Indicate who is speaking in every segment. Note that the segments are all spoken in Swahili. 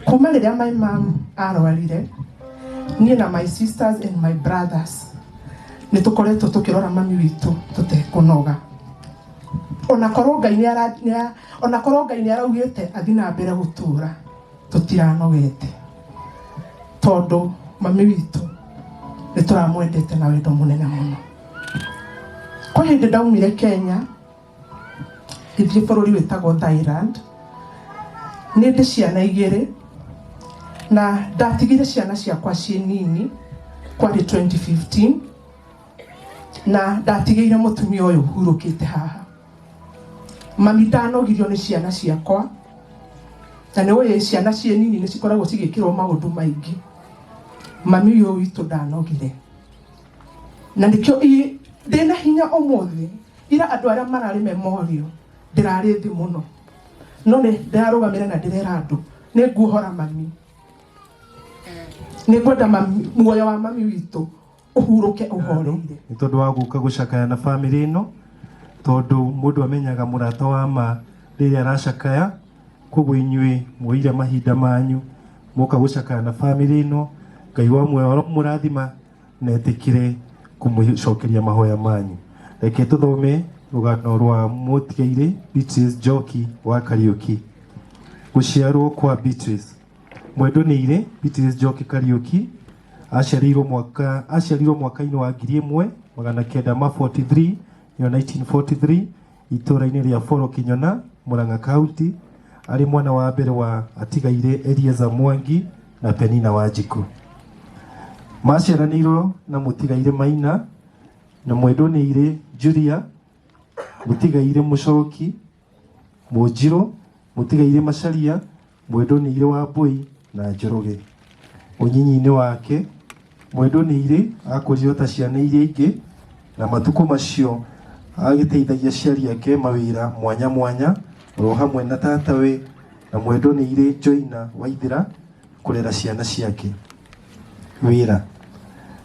Speaker 1: Kuma rĩrĩa my mom arwarire, niĩ na my sisters and my brothers nĩ tũkoretwo tũkĩrora mami witũ tũtekũnoga. Ona korwo Ngai nĩ araugĩte athiĩ na mbere gũtũra, tũtiranogete tondũ mami witũ nĩ tũramwendete na wendo mũnene mũno. Kwa hĩndĩ ndaumire Kenya ngĩthiĩ bũrũri wĩtagwo Thailand, nĩ ndĩ ciana 2 na ndatigire ciana ciakwa ciĩ nini kwarĩ 2015, na ndatigĩire mũtumia ũyũ hurũkĩte haha. Mami ndanogirio nĩ ciana ciakwa, na nĩ ũĩ ciana ciĩ nini nĩ cikoragwo cigĩkĩrwo maũndũ maingĩ. Mami ũyũ witũ ndanogire, na nĩkĩo ndĩna hinya ũmũthĩ. Ira andũ arĩa mararĩ memorial ndĩrarĩ thĩ mũno, no nĩ ndĩrarũgamĩra na ndĩrera andũ nĩ nguohora mami, nĩ ngwenda muoyo wa mami witũ ũhurũke ũhoreire.
Speaker 2: Nĩ tondũ wa gũka gũcakaya na family ĩno, tondũ mũndũ amenyaga mũrata wa ma rĩrĩa aracakaya. Koguo inyuĩ muoire mahinda manyu mũka gũcakaya na family ĩno. Ngai wa muoyo mũrathima na etĩkĩre kũmũcokeria mahoya manyu. Reke tũthome rũgano rwa mũtigaire Beatrice Njoki wa Kariuki. Gũciarwo kwa Beatrice. Mwendwa-inĩ Beatrice Njoki Kariuki aciarirwo mwaka-inĩ wa 1943 1943 itũra-inĩ rĩa Foro Kinyona, Murang'a County. Arĩ mwana wa mbere wa atigaire Eliezer Mwangi na Penina Wanjiku. Maciaranĩirwo na mũtigaire Maina na mwendwa-inĩ Julia, mũtigaire Mũcoki, Mũnjirũ, mũtigaire Macharia, mwendwa-inĩ wa Mbui na Njoroge. Ũnyinyi-inĩ wake mwendwa-inĩ akũrirwo ta ciana iria ingĩ, na matukũ macio agĩteithagia aciari ake mawĩra mwanya mwanya, oro hamwe na tatawe na mwendwa-inĩ Joina Waithira kũrera ciana ciake. Wĩra.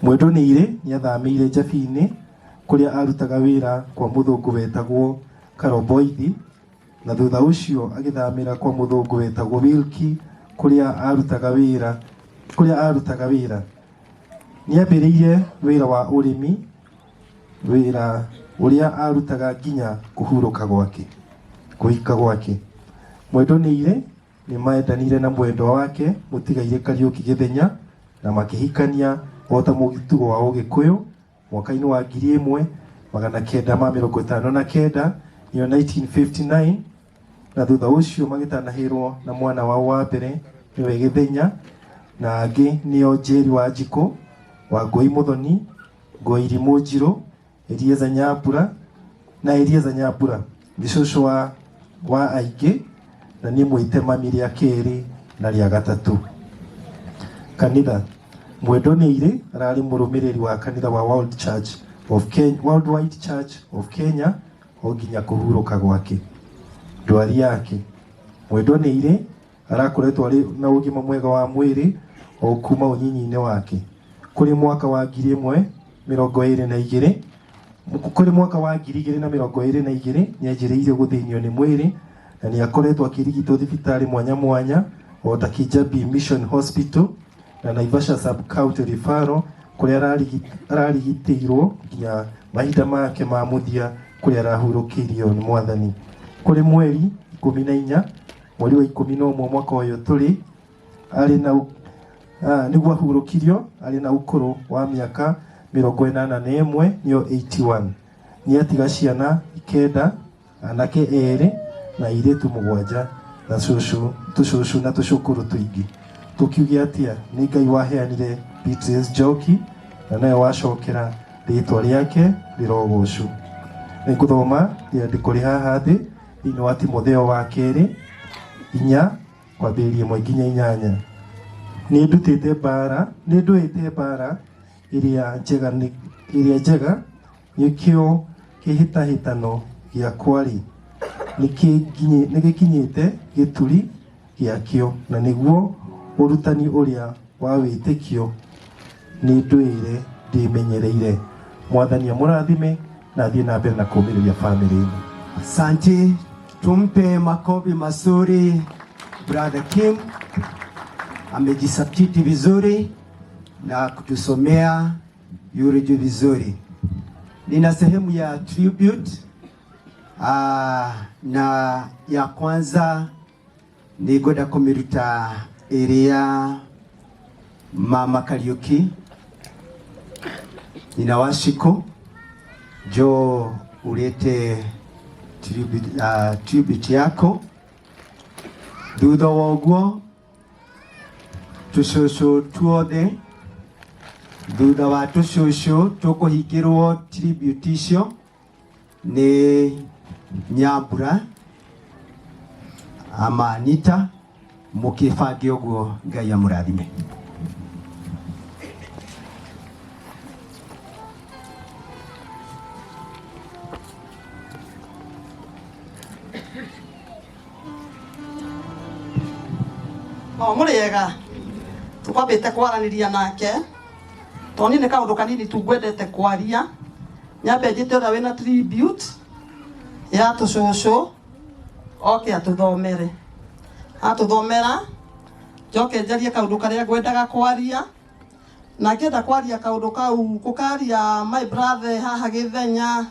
Speaker 2: Mwendwa-inĩ nĩathamĩire Njabi-inĩ kũrĩa arutaga wĩra kwa mũthũngũ wetagwo Karoboithi, na thutha ũcio agĩthamĩra kwa mũthũngũ wetagwo Wilki kũrĩa arutaga wĩra. Nĩambĩrĩirie wĩra wa ũrĩmi, wĩra ũrĩa arutaga nginya kũhurũka gwake, kũhika gwake. Mwendwa-inĩ nĩmaendanire na mwendwa wake mũtigaire Kariuki Gĩthenya na makĩhikania o ta mũgitugo wa Ũgĩkũyũ mwaka-inĩ wa 1959 nĩyo 1959, na thutha ũcio magĩtanahĩrwo na mwana wao wa mbere nĩwe Gĩthenya, na angĩ nĩo Njeri Wanjiku, Wangũi Mũthoni, Ngoiri Mũnjirũ, Eliezer Nyambura na Eliezer Nyambura gĩcũcũ wa aingĩ, na nĩ mwĩte mami rĩa kerĩ na rĩa gatatũ. Kanitha. Mwendwa-inĩ ararĩ mũrũmĩrĩri wa kanitha wa Worldwide Church of Kenya o nginya kũhurũka gwake. Ndwari yake. Mwendwa-inĩ arakoretwo arĩ na ũgima mwega wa mwĩrĩ o kuma ũnyinyi-inĩ wake. Kũrĩ mwaka wa 2022 nĩanjĩrĩirie gũthĩnio nĩ mwĩrĩ, na nĩakoretwo akĩrigitwo thibitarĩ mwanya mwanya o ta Kijabi Mission Hospital na Naivasha Sub-County Referral kũrĩa ararigitĩirwo nginya mahinda make ma mũthia kũrĩa arahurũkĩirio nĩ Mwathani. Kũrĩ mweri 14 mweri wa 11 mwaka ũyũ tũrĩ arĩ na nĩguo ahurũkirio arĩ na ũkũrũ wa mĩaka 81 nĩyo 81. Nĩatiga ciana 9, anake 2 na airĩtu 7 na tũcũcũ na tũcũkũrũ tũingĩ. Tukiugia atĩa nĩ Ngai waheanire Beatrice Njoki na nawe wacokera rĩtwa rĩake rĩrogocwo. Nĩngũthoma rĩandĩko rĩ haha thĩ thĩinĩ wa Timotheo wa 2 4 kwambĩrĩria 1 nginya 8. Nĩndũĩte mbara ĩrĩa njega nĩkĩo kĩhĩtahĩtano gĩakwa-rĩ nĩgĩkinyĩte gĩturi gĩakĩo, na nĩguo ũrutani ũrĩa wa wĩtĩkio nĩndũire ndĩmenyereire. Mwathani amũrathime na thiĩ na mbere na kũũmĩrĩria family.
Speaker 3: Asante, tumpe makofi mazuri Brother Kim. amejisatiti vizuri na kutusomea eulogy vizuri. Nina sehemu ya tribute na ya kwanza ni goda komiruta area Mama Kariuki. Nina washiko jo ulete tribute yako. Thutha woguo tushushu tuothe, thutha wa tushushu tukuhingirwo tribute icio ni Nyambura ama Anita, mukibange uguo. Ngai amurathime.
Speaker 4: Muriega tukwambite kwaraniria nake toni ni kaundu kanini tungwendete kwaria. Nyambe njite uria wina tribute ya tushushu oke atuthomere. Atuthomera njoke njarie kaundu karia ngwendaga kwaria, na ngenda kwaria kaundu kau gukaria my brother haha Githenya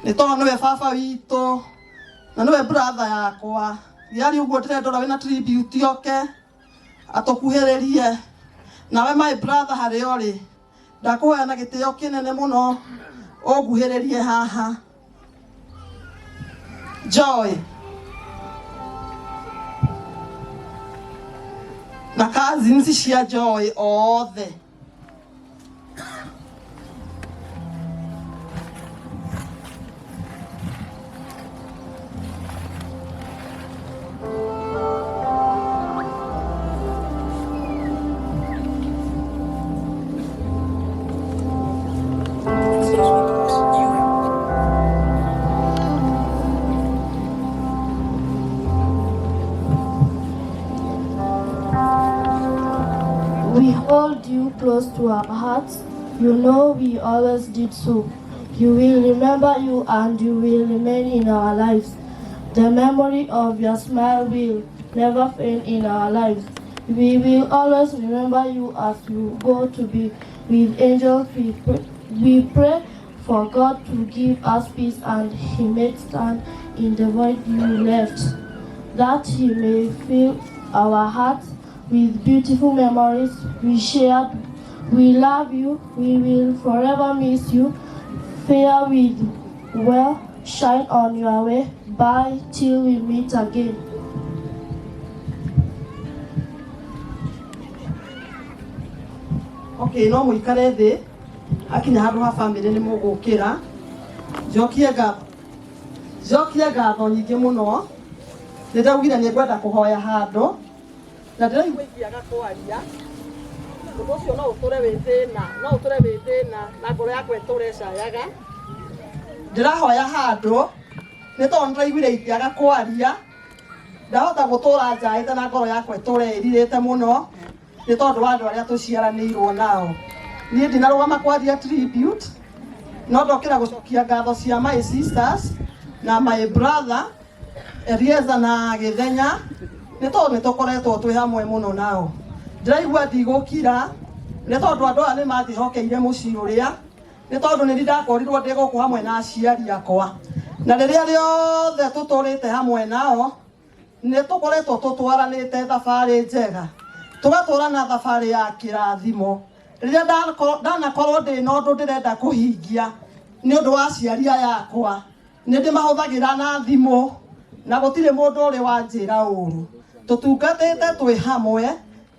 Speaker 4: ni tondu niwe baba witu na niwe brother yakwa. Yari uguo ndirendora wina tribute oke atukuhiririe nawe my brother hari ori ndakuhoya na gitio kinene muno uguhiririe haha. Joy na cousins cia Joy othe
Speaker 5: we hold you close to our hearts. You know we always did so. You will remember you and you will remain in our lives. The memory of your smile will never fade in our lives. We will always remember you as you go to be with angels. We pray for God to give us peace and He may stand in the void you left, that He may fill our hearts with beautiful memories we shared. We love you, we will forever miss you. Fare with well, shine on your way. Bye till we meet again.
Speaker 4: Okay, no muikare thi akinya handu ha family ni mugukira jokie ngatho nyingi muno. Ndiraugire ni ngwenda kuhoya handu na ndiraigua ingiaga kwaria undu ucio no uture withina na ngoro yakwa iture cayaga. Ndirahoya handu ni tondu ndiraiguire ingiaga kwaria ndahota gutura njaite na ngoro yakwa iture iririte muno ni tondu wa andu aria tuciaranirwo nao. Ni ndinarugama kwaria tribute no ndokira gucokia ngatho cia my sisters na my brother Elieza na Githenya ni tondu nitukoretwo twi hamwe muno nao. Ndiraigua ndigukira ni tondu andu aya ni mathihokeire mucii uria, ni tondu ni ndakorirwo ndi guku hamwe na aciari akwa, na riria riothe tuturite hamwe nao ni tukoretwo tutwaranite thabari njega, tugatwarana thabari ya kirathimo. Riria ndanakorwo ndi na undu ndirenda kuhingia ni undu wa aciari yakwa ni ndimahuthagira na thimu na gutire mundu uri wa njira uru. Tutungatite twi hamwe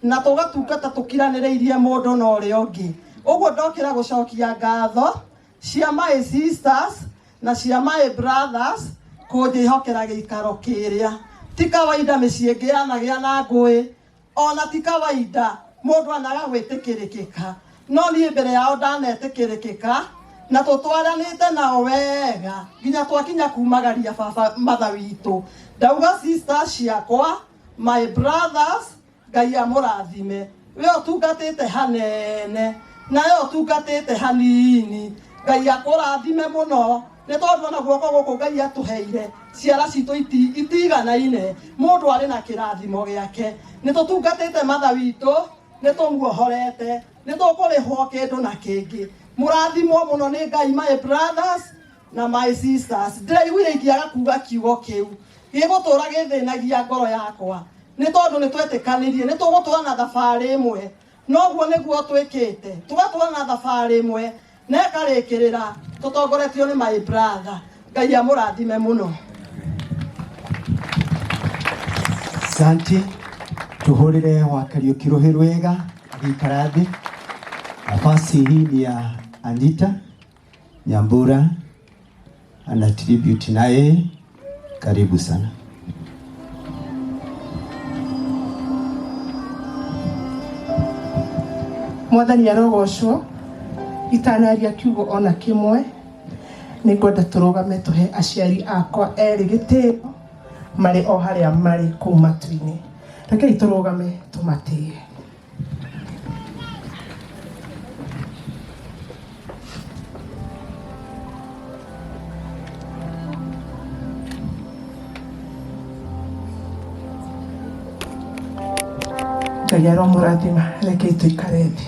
Speaker 4: na tugatungata tukiraniriirie mundu na uri ungi. Uguo ndokira gucokia ngatho cia my sisters na cia my brothers kunjihokera giikaro kiria. Ti kawaida micii ingi yanagia na ngui, ona ti kawaida mundu anaga gwitikirikika, no nie mbere yao ndanetikirikika na tutwaranite nao wega nginya twakinya kumagaria baba matha witu. Ndauga sisters ciakwa, my brothers, Ngai amurathime. We utungatite hanene na we utungatite hanini. Ngai akurathime muno nä tondå ona guoko gå kå Ngai atåheire ciara citå itiganaine må ndå arä na kä rathimo gä ake nä tå tungatä te matha witå nä tå muohorete nä tå kå rä hwo kä ndå na kä ngä må rathimwo må no nä Ngai my brothers na my sisters ndä raiguire ingĩaga kuga kiugo kä u gä gå tå ra gä thä nagia ngoro yakwa nä tondå nä twetä kanä rie nä tå gå tå ra na thabarä ä mwe noguo nä guo twä kä te tå gatå ra na thabarä ä mwe na ĩkarä kä rä ra tå tongoretio nä my brother Ngai amå rathime må no.
Speaker 3: Asante, tuhurire Wakariuki ruhi rwega gĩikarathi. Nafasi hii ni ya Anita Nyambura ana tribute naye, karibu sana.
Speaker 1: Mwathani arogocwo itanaria kiugo ona kimwe nĩ ngwenda tũrũgame tũhe aciari akwa erĩ gĩtĩo marĩ o harĩa marĩ kũu matu-inĩ. Rekei tũrũgame tũmatĩe. Ngai aromũrathima, rekei tũikare thĩ.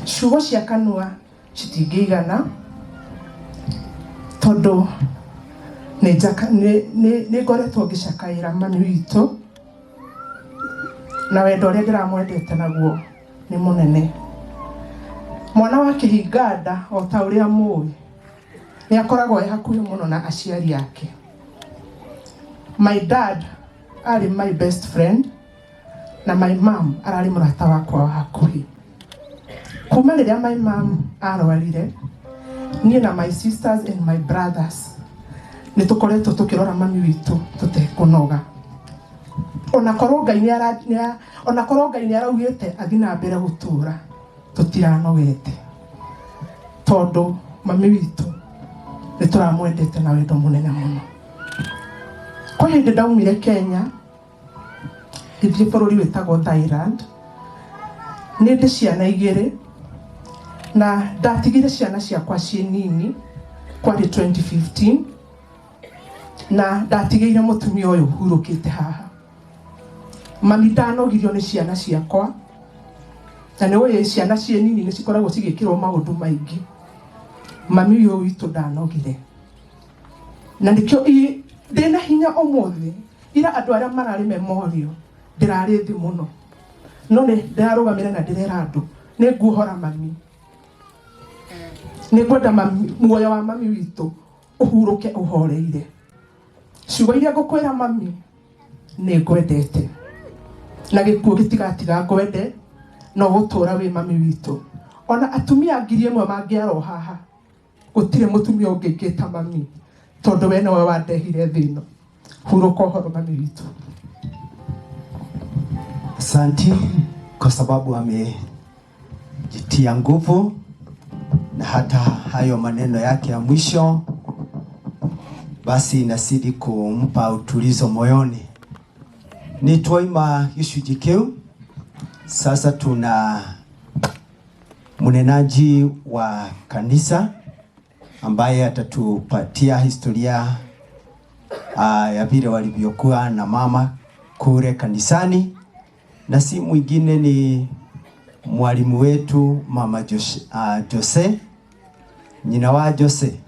Speaker 1: Ciugo cia kanua citingĩigana tondũ nĩ ngoretwo ngĩcakaĩra mami witũ na wendo ũrĩa ndĩramwendete naguo nĩ mũnene. Mwana wa kĩhinganda o ta ũrĩa mũĩ nĩ akoragwo e hakuhĩ mũno na aciari ake. My dad arĩ my best friend na my mom ararĩ mũrata wakwa wa hakuhĩ. Kuma rĩrĩa my mom arwarire, niĩ na my sisters and my brothers nĩ tũkoretwo tũkĩrora mami witũ tũtekũnoga. Ona korwo Ngai nĩ araugĩte athiĩ na mbere gũtũra, tũtiranogete tondũ mami witũ nĩ tũramwendete na wendo mũnene mũno. Kwa hĩndĩ ndaumire Kenya ngĩthiĩ bũrũri wĩtagwo Thailand, nĩ ndĩ ciana igĩrĩ na ndatigire ciana ciakwa ciĩ nini kwarĩ 2015 na ndatigĩire mũtumia ũyũ hurũkĩte haha. Mami ndanogirio nĩ ciana ciakwa na nĩ ũĩ ciana ciĩ nini nĩ cikoragwo cigĩkĩrwo maũndũ maingĩ. Mami ũyũ witũ ndanogire na nĩkĩo ndĩna hinya ũmũthĩ. Ira andũ arĩa mararĩ Memorial ndĩrarĩ thĩ mũno, no nĩ ndĩrarũgamĩra na ndĩrera andũ nĩ nguohora mami. Nĩ ngwenda muoyo wa mami witũ ũhurũke ũhoreire. Ciugo iria ngũkwĩra mami nĩ ngwendete na gĩkuũ gĩtigatiga ngwende no gũtũra wĩ mami witũ. Ona atumia ngiri ĩmwe mangĩarwo haha gũtirĩ mũtumia ũngĩngĩta mami tondũ we nĩwe wandehire thĩ ĩno. Hurũka ũhoro mami witũ.
Speaker 3: Asante kwa sababu amejitia nguvu na hata hayo maneno yake ya mwisho basi inazidi kumpa utulizo moyoni. Ni twaima gĩcunjĩ kĩu. Sasa tuna mnenaji wa kanisa ambaye atatupatia historia ya vile walivyokuwa na mama kule kanisani, na si mwingine ni mwalimu wetu mama Jose, nyina wa Jose.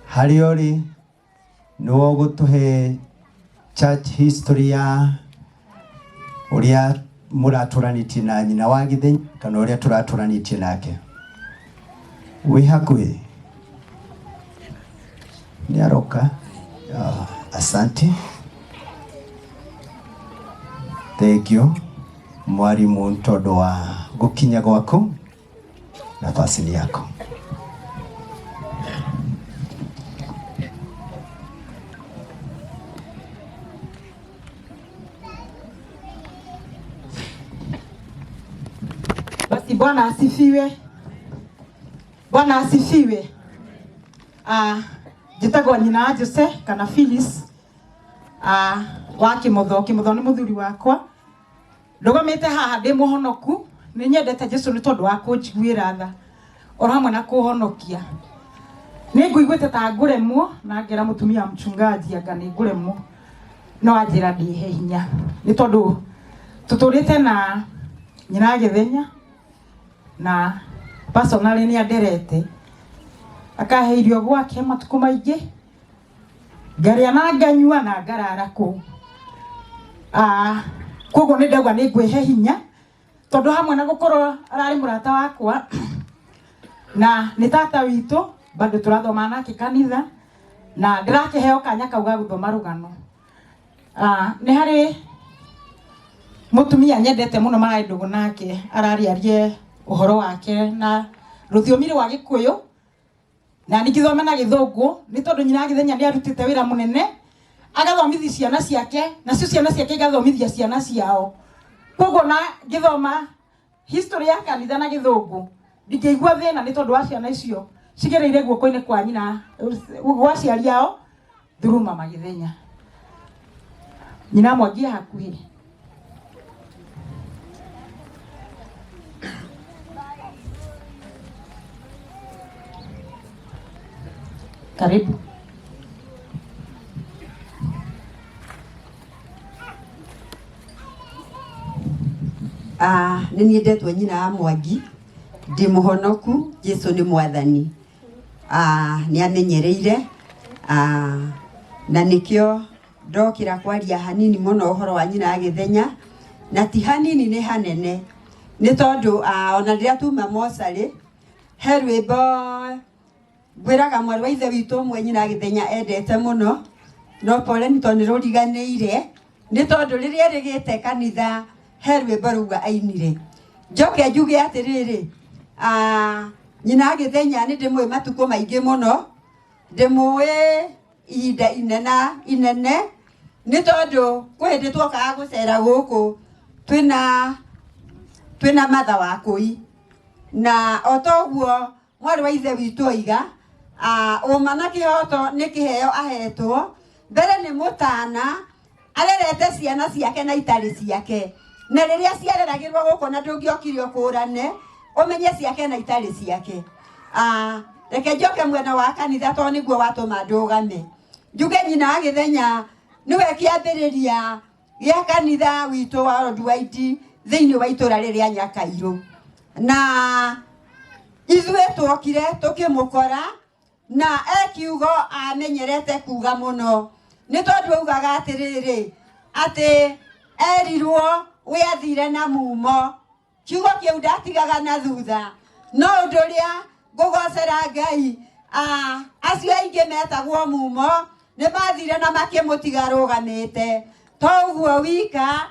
Speaker 3: Hariori no gũtũhe church history ya ũrĩa mũratũranĩtie na nyina wa Gĩthĩnji kana ũrĩa tũratũranĩtie nake. Wĩ hakuhĩ nĩ aroka. Asante. Thank you mwalimu ntondo wa gukinya gwako, nafasi ni yako.
Speaker 4: Basi Bwana asifiwe. Bwana asifiwe. Jitagwo nyina wa Jose kana Phyllis wa Kĩmotho nĩ mũthuri wakwa. Ndũgamĩte haha ndĩ mũhonoku, nĩ nyendete Jesũ nĩ tondũ wa kũnjiguĩra tha.
Speaker 6: oramwe na kuhonokia ni nguiguite ta nguremwo na ngera mutumia mchungaji anga ni nguremwo no ajira ndihe hinya ni tondu tuturite na nyina Githenya na personally ni anderete akaheirio gwake matuko maingi ngaria na nganyua na ngarara ku koguo ni ndauga ni ngwihe hinya tondu hamwe na gukorwo arari murata wakwa na ni tata witu bado turathoma nake kanitha na ndirakiheo kanya kauga guthoma rugano ni hari mutumia nyendete muno marai ndugu nake arariarie uhoro wake na ruthiomi rwa Gikuyu na nikithoma na Githungu ni tondu nyina Githenya ni arutite wira munene agathomithia ciana ciake na cio ciana ciake igathomithia ciana ciao koguo na ngithoma history ya kanitha na Githungu ndingĩigua thĩna ni tondu wa ciana icio cigereire guoko-inĩ kwa nyina gwa ciari yao through Mama Githenya. Nyina Mwangi hakuhi karibu.
Speaker 7: Nĩ niĩ ndetwo nyina Mwangi ndi muhonoku Jesu ni mwathani ni amenyereire na nikio ndokira kwaria hanini muno uhoro wa nyina Githenya na ti hanini ni hanene ni tondu ona riria tuma mosari he rwimbo gwiraga mwarĩ wa ithe witũ mwe nyina Githenya endete muno no pole ni tondu ruriganĩire ni tondu riria rigite kanitha he rwimbo ruga ainire njoke njuge atiriri nyina Githenya ni ndimwe matuko maingi muno ndimwe ihinda inene ni tondu kwende twokaga gucera guku twina matha wa kui na otoguo mwarĩ wa ithe witũ oiga uma na kihoto ni kiheo ahetwo mbere ni mutana arerete ciana ciake na itari ciake na riria ciareragirwo guku na ndungiokirio kurane umenye ciake na itari ciake reke njoke mwena wa kanitha to niguo watuma ndugame njuge nyina Githenya niwe kiambiriria gia kanitha witu wa Roduaiti thiini wa itura riria Nyakairu na ithue twokire tukimukora na ekiugo amenyerete kuga muno ni tondu augaga atiriri ati erirwo we athire na mumo kiugo kiu ndatigaga na thutha no undu ria ngugocera Ngai acio aingi metagwo mumo ni mathire na makimutiga rugamite toguo wika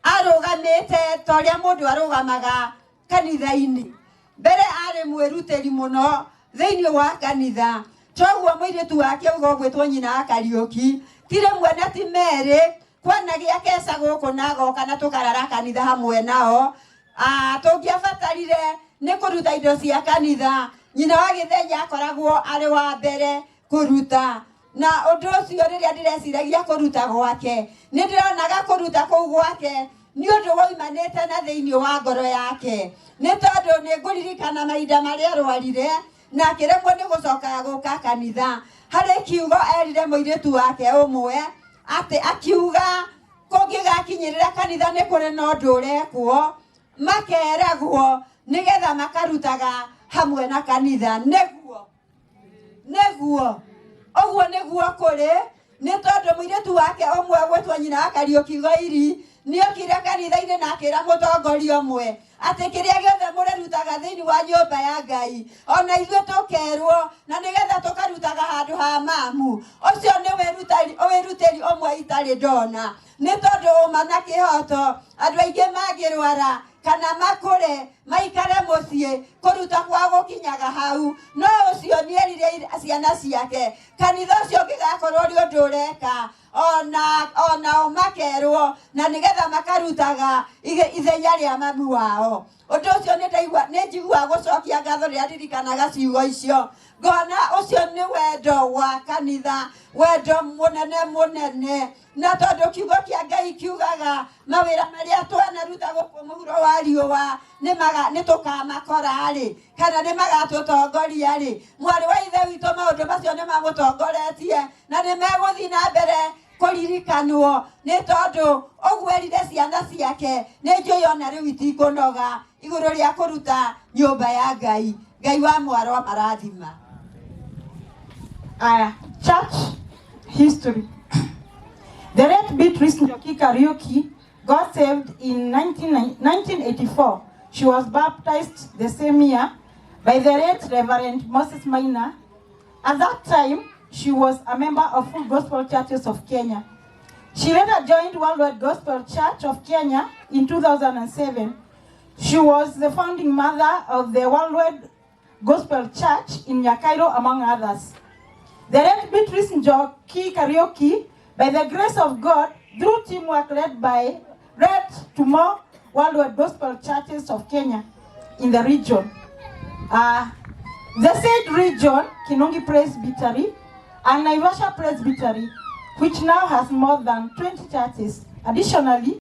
Speaker 7: arugamite toria mundu arugamaga kanitha-ini mbere ari mwiruteri muno thiini wa kanitha toguo muiritu wake ugo gwitwo nyina Kariuki tire mwene ti Mary kwana giake guku na goka na tukarara kanitha hamwe nao tungiabatarire ni kuruta indo cia kanitha nyina wa Githenya akoragwo ari wa mbere kuruta na undu ucio riria ndireciragia kuruta gwake ni ndironaga kuruta kuu gwake ni undu woimanite na thiini wa ngoro yake ni tondu ni nguririkana mahinda maria arwarire na kiremwo ni gucoka guka kanitha hari kiugo erire muiritu wake umwe ati akiuga kungigakinyirira kanitha ni kuri no ndurekwo makeragwo nigetha makarutaga hamwe na kanitha neguo oguo niguo kuri ni tondu muiritu wake umwe gwetwo nyina Kariuki Goiri ni okire kanitha-ini na akira mutongoria umwe ati kiria giothe murerutaga thiini wa nyumba ya Ngai ona ithue tukerwo na nigetha tukarutaga handu ha mamu ucio ni wiruteri umwe itari ndona ni tondu uma na kihoto andu aingi magirwara kana makure maikare mucii kuruta kwa gukinyaga hau no ucio ni erire ciana ciake kanitha ucio ngigakorwo ri undu ureka ona makerwo na nigetha makarutaga ithenya ria mamu wao Undu ucio ni ndaigua ni njigua gucokia ngatho ria ndirikanaga ciugo icio ngona ucio ni wendo wa kanitha wendo munene na tondu kiugo kia Ngai kiugaga mawira maria twanaruta guku muhuro wa riũa ni tukamakora ri kana ni magatutongoria ri mwari wa ithe witũ maundu macio ni magutongoretie na ni meguthi na mbere kuririkanwo ni tondu oguo erire ciana ciake ni njui ona riu itikunoga iguru ria kuruta nyumba ya Ngai Ngai wa mwaro marathima.
Speaker 6: Church history. The late Beatrice Njoki Kariuki got saved in 1984. She was baptized the same year by the late Reverend Moses Maina. At that time, she was a member of Full Gospel Churches of Kenya. She later joined Worldwide Gospel Church of Kenya in 2007. She was the founding mother of the Worldwide Gospel Church in Nyakairo, among others. The late Beatrice Njoki Kariuki, by the grace of God, through teamwork led to more Worldwide Gospel Churches of Kenya in the region. The said region, Kinungi Presbytery and Naivasha Presbytery, which now has more than 20 churches. Additionally,